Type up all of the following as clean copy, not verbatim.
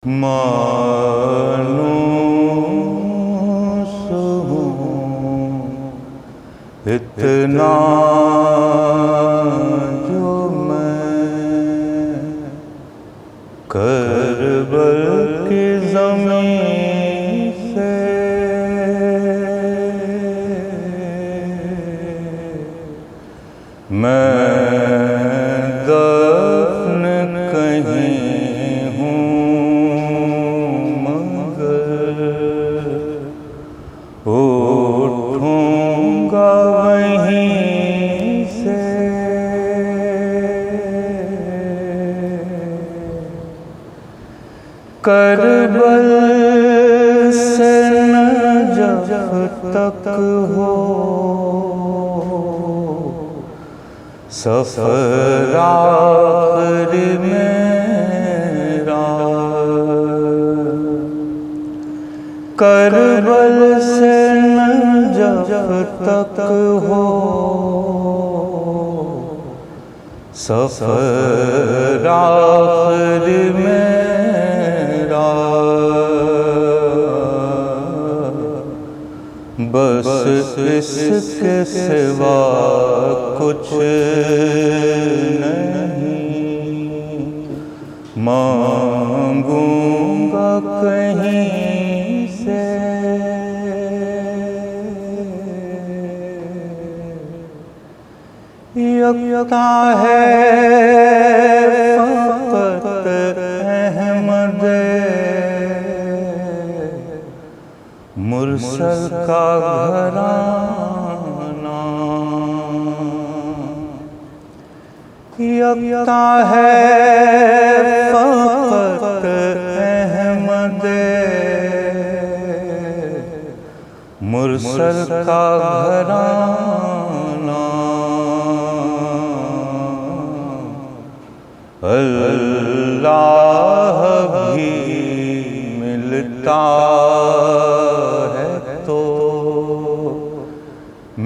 मानूस हूँ इतना जो मैं करबल की ज़मीं से मैं दफन कहीं हूँ मगर उठूँगा वहीं से। करबल से नजफ तक हो सफर आखिरी मेरा। करबल से नजफ तक हो सफर आखिरी मेरा। बस इसके सिवा कुछ नहीं मांगूंगा कहीं से। यकता है फ़क़त अहमद मुरसल का घराना। यकता है फ़क़त अहमद मुरसल का घराना। अल्लाह भी मिलता है तो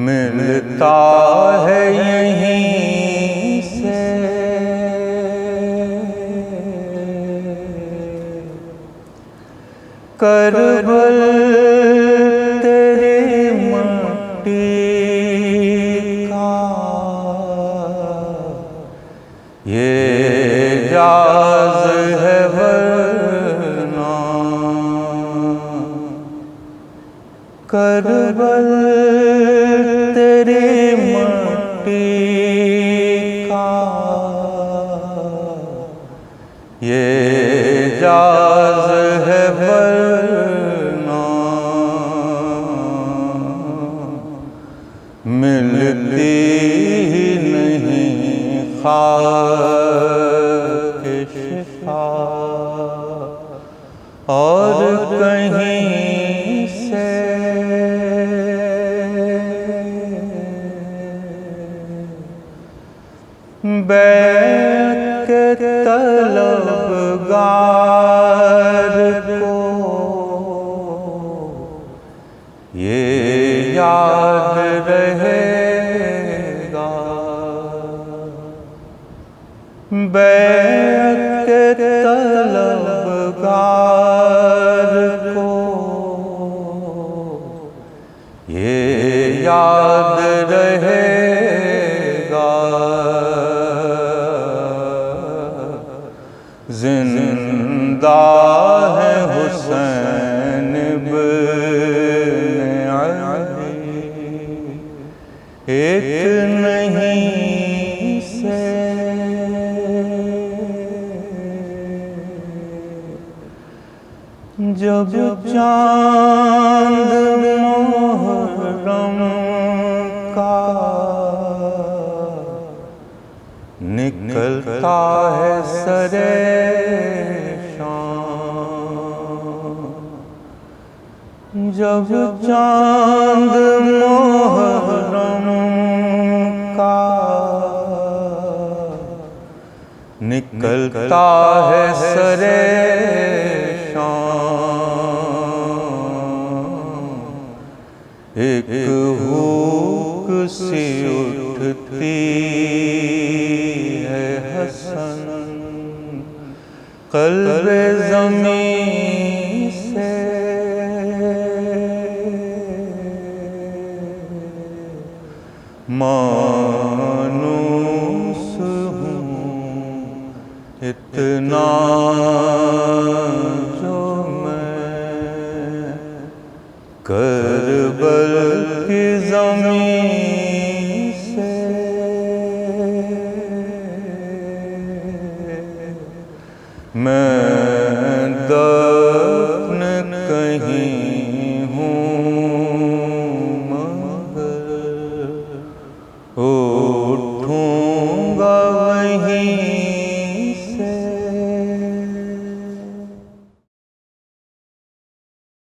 मिलता है यहीं से। करबल तेरी मट्टी का ये एजाज़ है वरना। करबल तेरी मट्टी का ये एजाज़ है वरना। मिलती ही नहीं खाक शिफा और कहीं से। बैत के तलबगार को ये याद रहेगा। बैत के तलबगार को ये याद रहेगा। जिंदा है हुसैन इब्न अली एक नहीं से। जब चांद मुहर्रम का निकलता है सरे शाम। जब चांद मुहर्रम का निकलता है सरे एक हुक सी उठती है हसन क़ल्ब ज़मीं इतना जो मैं कर बल